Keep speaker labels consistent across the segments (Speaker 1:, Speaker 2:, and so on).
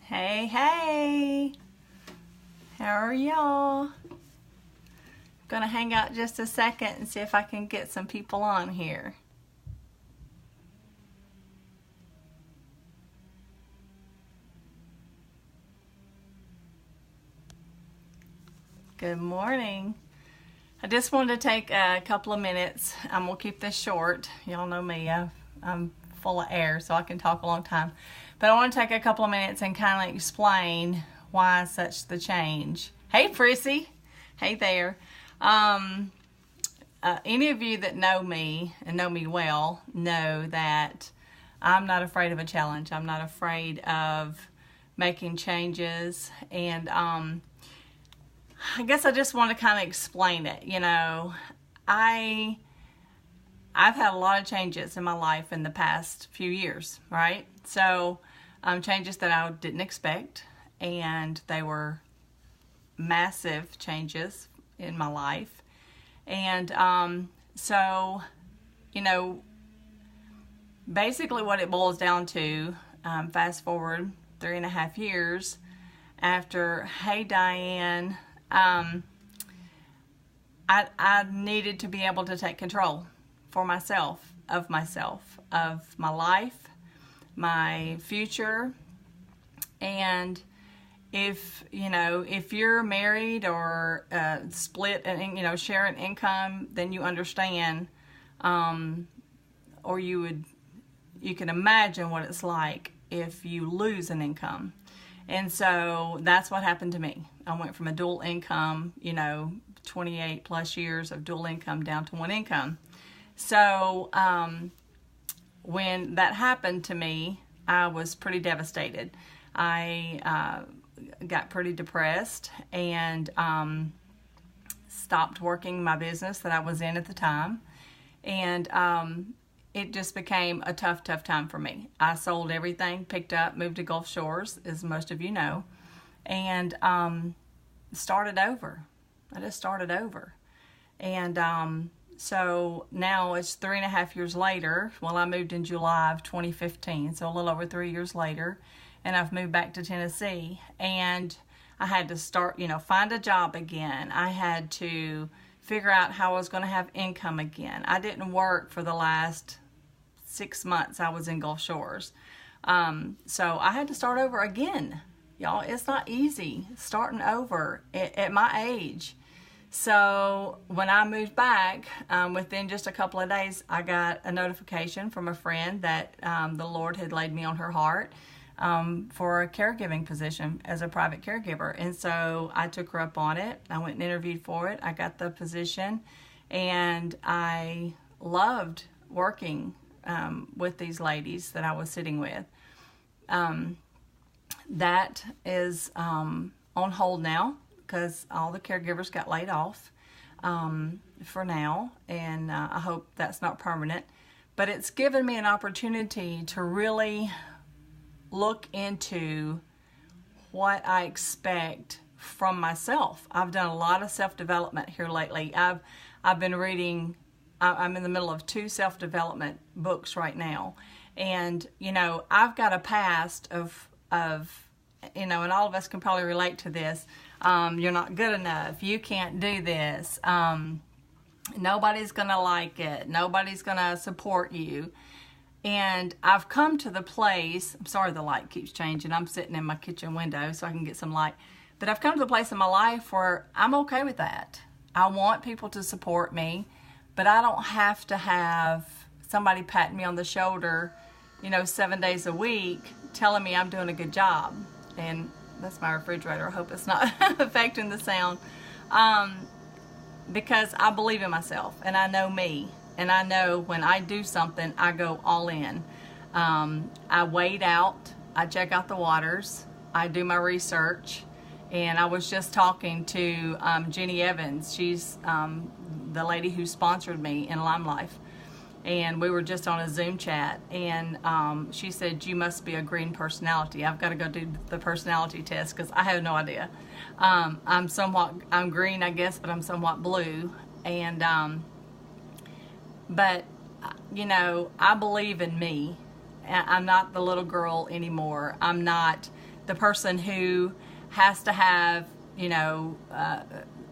Speaker 1: Hey, hey. How are y'all? Gonna hang out just a second and see if I can get some people on here. Good morning. I just wanted to take a couple of minutes. We'll keep this short. Y'all know me. I'm full of air, so I can talk a long time. But I want to take a couple of minutes and kind of explain why such the change. Hey, Prissy. Hey there. Any of you that know me and know me well know that I'm not afraid of a challenge. I'm not afraid of making changes. And I guess I just want to kind of explain it. You know, I've had a lot of changes in my life in the past few years, right? So changes that I didn't expect, and they were massive changes in my life. And so, you know, basically what it boils down to, fast forward 3.5 years after Hey Diane, I needed to be able to take control for myself, of my life, my future. And if you're married or split and share an income, then you understand, or you can imagine what it's like if you lose an income. And so that's what happened to me. I went from a dual income, 28 plus years of dual income down to one income. So when that happened to me, I was pretty devastated. I got pretty depressed and stopped working my business that I was in at the time. And it just became a tough time for me. I sold everything, picked up, moved to Gulf Shores, as most of you know, and started over. I just started over. And so now it's 3.5 years later. Well, I moved in July of 2015, so a little over 3 years later, and I've moved back to Tennessee. And I had to start, find a job again. I had to figure out how I was going to have income again. I didn't work for the last 6 months I was in Gulf Shores. So I had to start over again. Y'all, it's not easy starting over at my age. So when I moved back, within just a couple of days, I got a notification from a friend that the Lord had laid me on her heart for a caregiving position as a private caregiver. And so I took her up on it. I went and interviewed for it. I got the position, and I loved working with these ladies that I was sitting with. That is on hold now because all the caregivers got laid off for now, and I hope that's not permanent. But it's given me an opportunity to really look into what I expect from myself. I've done a lot of self-development here lately. I've been reading. I'm in the middle of 2 self-development books right now, and I've got a past of and all of us can probably relate to this. You're not good enough. You can't do this. Nobody's gonna like it. Nobody's gonna support you. And I've come to the place, I'm sorry the light keeps changing. I'm sitting in my kitchen window so I can get some light. But I've come to the place in my life where I'm okay with that. I want people to support me, but I don't have to have somebody patting me on the shoulder, 7 days a week, telling me I'm doing a good job. And that's my refrigerator. I hope it's not affecting the sound. Because I believe in myself, and I know me. And I know when I do something, I go all in. I wade out. I check out the waters. I do my research. And I was just talking to Jenny Evans. She's the lady who sponsored me in Limelight. And we were just on a Zoom chat. And she said, you must be a green personality. I've got to go do the personality test because I have no idea. I'm green, I guess, but I'm somewhat blue. And but I believe in me. I'm not the little girl anymore. I'm not the person who has to have,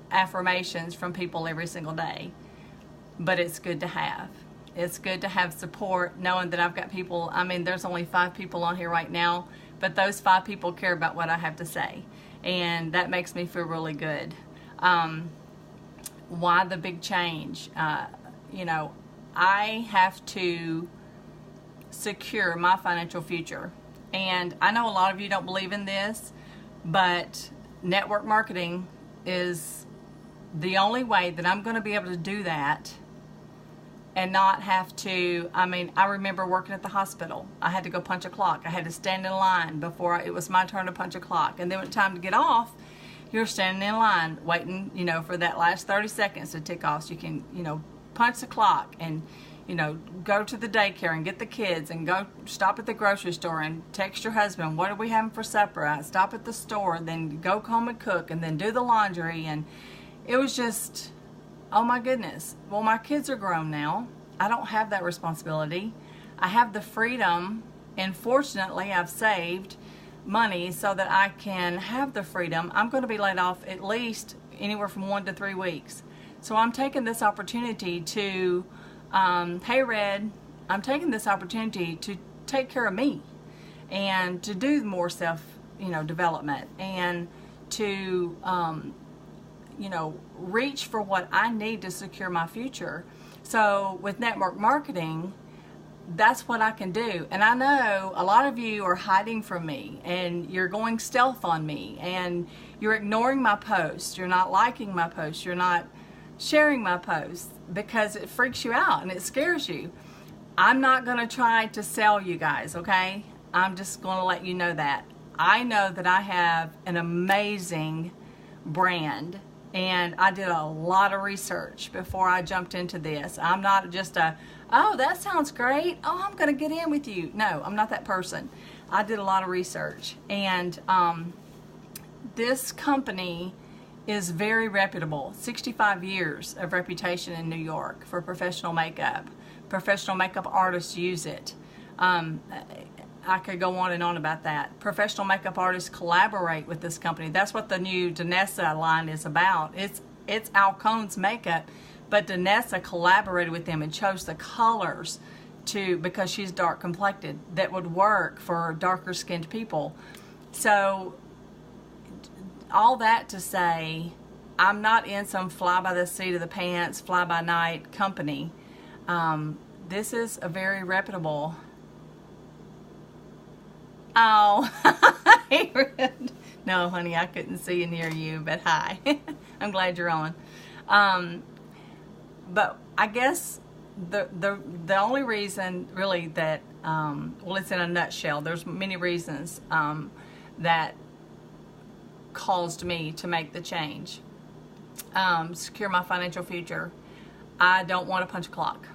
Speaker 1: affirmations from people every single day. But it's good to have. It's good to have support, knowing that I've got people. I mean, there's only 5 people on here right now, but those 5 people care about what I have to say. And that makes me feel really good. Why the big change? I have to secure my financial future. And I know a lot of you don't believe in this, but network marketing is the only way that I'm going to be able to do that and not have to. I remember working at the hospital. I had to go punch a clock. I had to stand in line before it was my turn to punch a clock. And then when it was time to get off, you're standing in line waiting, for that last 30 seconds to tick off so you can, punch the clock and, go to the daycare and get the kids and go stop at the grocery store and text your husband, what are we having for supper? I stop at the store, then go home and cook and then do the laundry. And it was just, oh my goodness. Well, my kids are grown now. I don't have that responsibility. I have the freedom, and fortunately I've saved money so that I can have the freedom. I'm going to be laid off at least anywhere from 1 to 3 weeks. So I'm taking this opportunity to, hey Red, I'm taking this opportunity to take care of me and to do more self, development, and to, reach for what I need to secure my future. So with network marketing, that's what I can do. And I know a lot of you are hiding from me and you're going stealth on me and you're ignoring my posts. You're not liking my posts. You're not sharing my posts because it freaks you out and it scares you. I'm not going to try to sell you guys, okay? I'm just going to let you know that. I know that I have an amazing brand, and I did a lot of research before I jumped into this. I'm not just oh, that sounds great. Oh, I'm going to get in with you. No, I'm not that person. I did a lot of research, and this company is very reputable. 65 years of reputation in New York for professional makeup. Professional makeup artists use it. I could go on and on about that. Professional makeup artists collaborate with this company. That's what the new Danessa line is about. It's Alcone's makeup, but Danessa collaborated with them and chose the colors because she's dark complected that would work for darker skinned people. So all that to say, I'm not in some fly by the seat of the pants, fly by night company. This is a very reputable. Oh, no, honey, I couldn't see you near you, but hi. I'm glad you're on. But I guess the only reason really that, well, it's in a nutshell. There's many reasons that caused me to make the change. Secure my financial future. I don't want to punch a clock.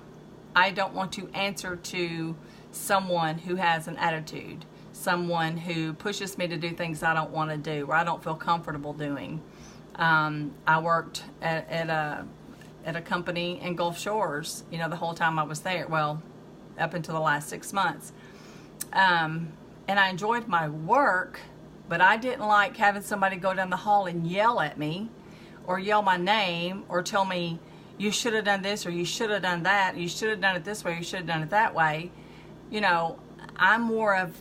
Speaker 1: I don't want to answer to someone who has an attitude, someone who pushes me to do things I don't want to do or I don't feel comfortable doing. I worked at a company in Gulf Shores, the whole time I was there. Well, up until the last 6 months. And I enjoyed my work, but I didn't like having somebody go down the hall and yell at me or yell my name or tell me, you should have done this or you should have done that. You should have done it this way. You should have done it that way. I'm more of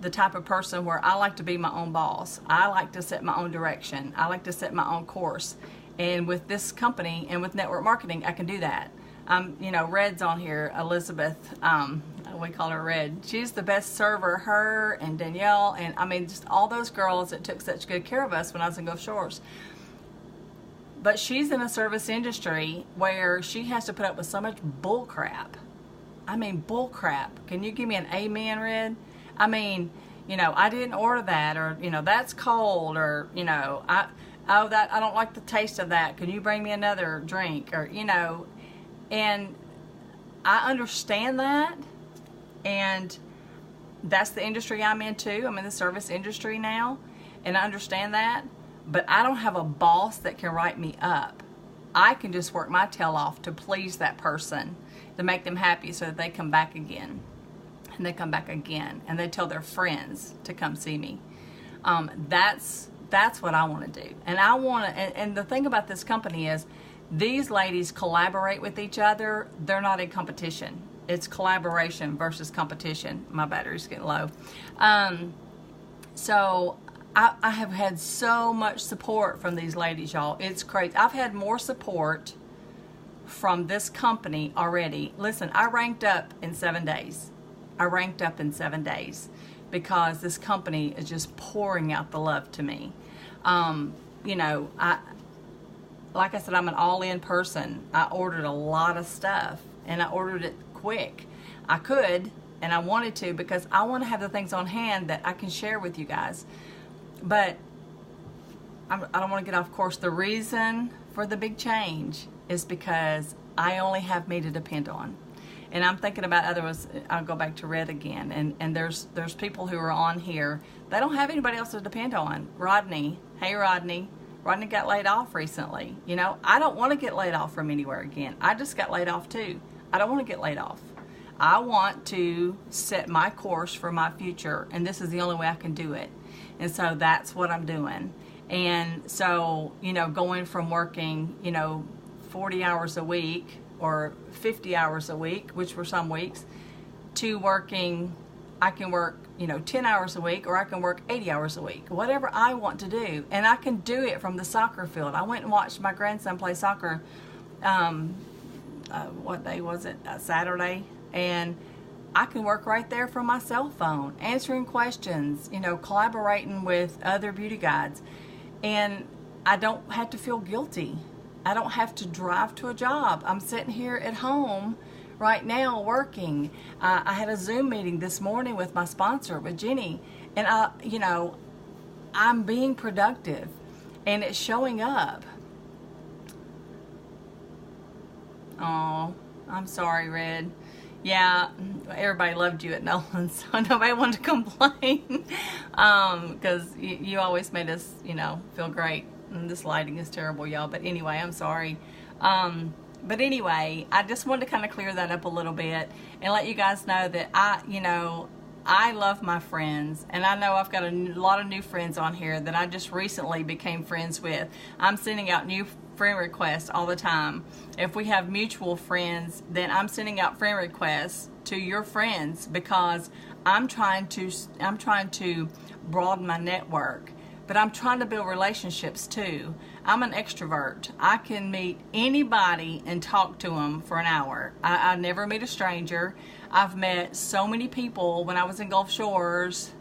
Speaker 1: the type of person where I like to be my own boss. I like to set my own direction. I like to set my own course. And with this company and with network marketing, I can do that. Red's on here, Elizabeth, we call her Red. She's the best server, her and Danielle, and just all those girls that took such good care of us when I was in Gulf Shores. But she's in a service industry where she has to put up with so much bull crap. Bull crap. Can you give me an amen, Red? I didn't order that, or, that's cold, or, I don't like the taste of that. Can you bring me another drink? Or, and I understand that, and that's the industry I'm in too. I'm in the service industry now, and I understand that, but I don't have a boss that can write me up. I can just work my tail off to please that person, to make them happy so that they come back again. And they come back again, and they tell their friends to come see me. That's what I want to do. And I want to, and the thing about this company is these ladies collaborate with each other. They're not in competition. It's collaboration versus competition. My battery's getting low. So I have had so much support from these ladies, y'all. It's crazy. I've had more support from this company already. Listen, I ranked up in 7 days. I ranked up in 7 days because this company is just pouring out the love to me. You know, like I said, I'm an all-in person. I ordered a lot of stuff, and I ordered it quick. I could, and I wanted to, because I want to have the things on hand that I can share with you guys. But I don't want to get off course. The reason for the big change is because I only have me to depend on. And I'm thinking about others. I'll go back to Red again. And there's people who are on here. They don't have anybody else to depend on. Rodney. Hey, Rodney. Rodney got laid off recently. You know, I don't want to get laid off from anywhere again. I just got laid off too. I don't want to get laid off. I want to set my course for my future. And this is the only way I can do it. And so that's what I'm doing. And so, you know, going from working, you know, 40 hours a week or 50 hours a week, which were some weeks, to working, I can work, you know, 10 hours a week, or I can work 80 hours a week, whatever I want to do. And I can do it from the soccer field. I went and watched my grandson play soccer, what day was it? Saturday. And I can work right there from my cell phone, answering questions, you know, collaborating with other beauty guides. And I don't have to feel guilty. I don't have to drive to a job. I'm sitting here at home right now working. I had a Zoom meeting this morning with my sponsor, with Jenny, and you know, I'm being productive, and it's showing up. Oh, I'm sorry, Red. Yeah, everybody loved you at Nolan's, so nobody wanted to complain, because you always made us, you know, feel great. And this lighting is terrible, y'all, but anyway, I'm sorry. But anyway, I just wanted to kind of clear that up a little bit and let you guys know that I love my friends, and I know I've got a lot of new friends on here that I just recently became friends with. I'm sending out new friend requests all the time. If we have mutual friends, then I'm sending out friend requests to your friends, because I'm trying to broaden my network. But I'm trying to build relationships too. I'm an extrovert. I can meet anybody and talk to them for an hour. I never meet a stranger. I've met so many people when I was in Gulf Shores,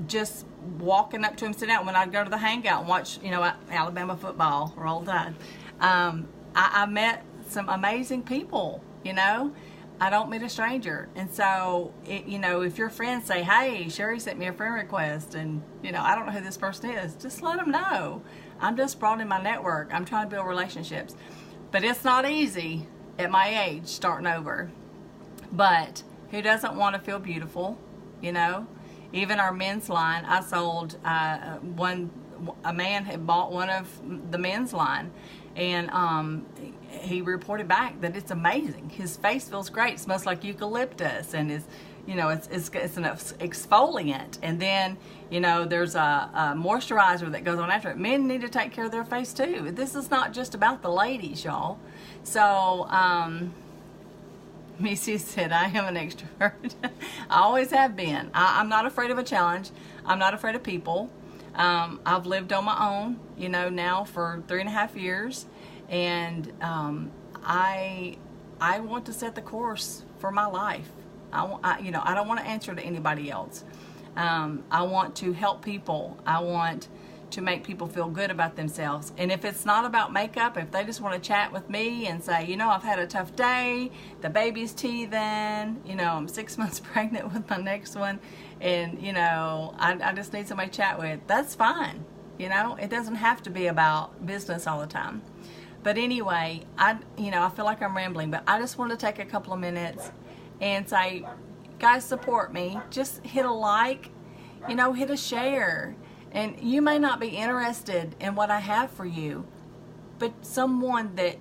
Speaker 1: just walking up to them, sitting out. When I'd go to the hangout and watch, you know, Alabama football, Roll Tide, I met some amazing people, you know. I don't meet a stranger. And so, you know, if your friends say, hey, Sherrie sent me a friend request, and, you know, I don't know who this person is, just let them know. I'm just broadening my network. I'm trying to build relationships. But it's not easy at my age, starting over. But who doesn't want to feel beautiful, you know? Even our men's line, I sold a man had bought one of the men's line, and he reported back that it's amazing. His face feels great. It smells like eucalyptus, and is, you know, it's an exfoliant. And then, you know, there's a moisturizer that goes on after it. Men need to take care of their face too. This is not just about the ladies, y'all. So, Missy said, I am an extrovert. I always have been. I'm not afraid of a challenge. I'm not afraid of people. I've lived on my own, you know, now for 3.5 years. And I want to set the course for my life. You know, I don't want to answer to anybody else. I want to help people. I want to make people feel good about themselves. And if it's not about makeup, if they just want to chat with me and say, you know, I've had a tough day, the baby's teething, you know, I'm 6 months pregnant with my next one, and, you know, I just need somebody to chat with, that's fine. You know, it doesn't have to be about business all the time. But anyway, you know, I feel like I'm rambling, but I just want to take a couple of minutes and say, guys, support me. Just hit a like, you know, hit a share. And you may not be interested in what I have for you, but someone that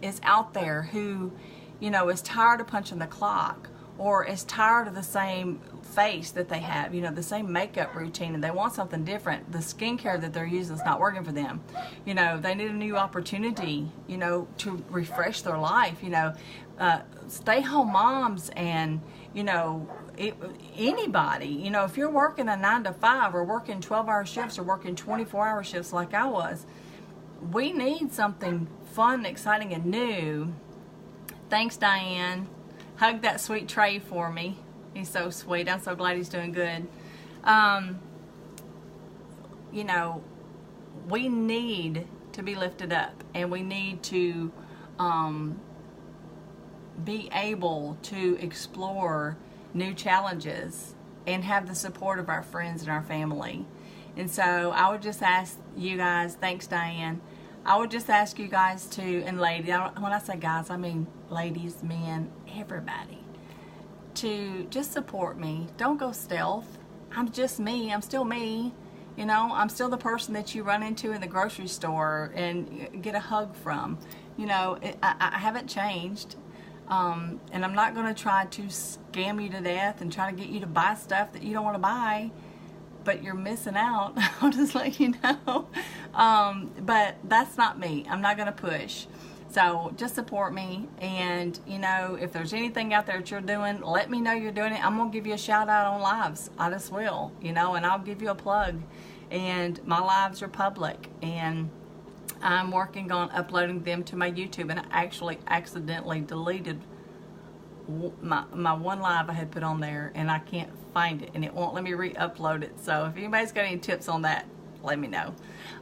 Speaker 1: is out there who, you know, is tired of punching the clock, or is tired of the same face that they have, you know, the same makeup routine, and they want something different. The skincare that they're using is not working for them. You know, they need a new opportunity, you know, to refresh their life. You know, stay-home moms and, you know, anybody, you know, if you're working a 9 to 5 or working 12-hour shifts or working 24-hour shifts like I was, we need something fun, exciting, and new. Thanks, Diane. Hug that sweet Trey for me. He's so sweet. I'm so glad he's doing good. You know, we need to be lifted up, and we need to be able to explore new challenges and have the support of our friends and our family. And so I would just ask you guys, thanks, Diane, I would just ask you guys to, and ladies, when I say guys, I mean ladies, men, everybody, to just support me. Don't go stealth. I'm just me. I'm still me. You know, I'm still the person that you run into in the grocery store and get a hug from. You know, I haven't changed. And I'm not going to try to scam you to death and try to get you to buy stuff that you don't want to buy. But you're missing out. I'll just let you know. But that's not me. I'm not going to push. So just support me, and you know, if there's anything out there that you're doing, let me know you're doing it. I'm gonna give you a shout out on lives. I just will, you know, and I'll give you a plug. And my lives are public, and I'm working on uploading them to my YouTube. And I actually accidentally deleted my one live I had put on there, and I can't find it, and it won't let me re-upload it. So if anybody's got any tips on that, let me know.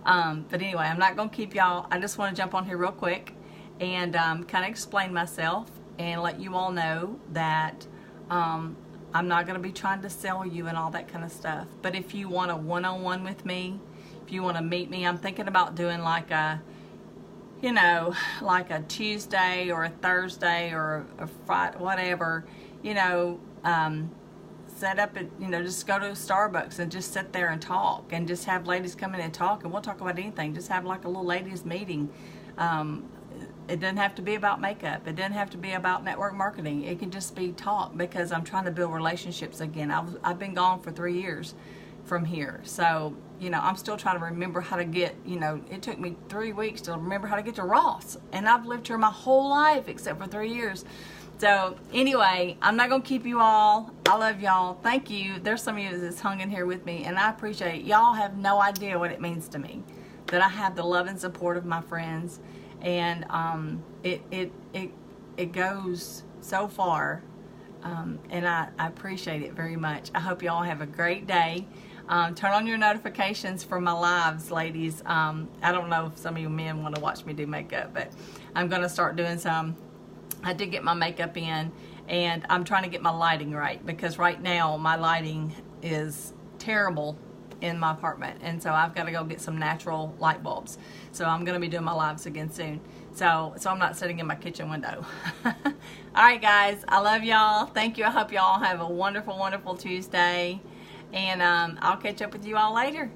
Speaker 1: But anyway, I'm not gonna keep y'all. I just want to jump on here real quick and kind of explain myself and let you all know that I'm not going to be trying to sell you and all that kind of stuff. But if you want a one-on-one with me, if you want to meet me, I'm thinking about doing like a, you know, like a Tuesday or a Thursday or a Friday, whatever, you know, set up at, you know, just go to Starbucks and just sit there and talk, and just have ladies come in and talk, and we'll talk about anything. Just have like a little ladies meeting. It doesn't have to be about makeup. It doesn't have to be about network marketing. It can just be talk, because I'm trying to build relationships again. I've been gone for 3 years from here. So, you know, I'm still trying to remember how to get, you know, it took me 3 weeks to remember how to get to Ross. And I've lived here my whole life except for 3 years. So anyway, I'm not going to keep you all. I love y'all. Thank you. There's some of you that's hung in here with me, and I appreciate it. Y'all have no idea what it means to me that I have the love and support of my friends. And it goes so far, and I appreciate it very much. I hope you all have a great day. Turn on your notifications for my lives, ladies. I don't know if some of you men want to watch me do makeup, but I'm going to start doing some. I did get my makeup in, and I'm trying to get my lighting right, because right now my lighting is terrible in my apartment, and so I've got to go get some natural light bulbs. So I'm going to be doing my lives again soon, so I'm not sitting in my kitchen window. All right, guys, I love y'all. Thank you. I hope y'all have a wonderful, wonderful Tuesday, and I'll catch up with you all later.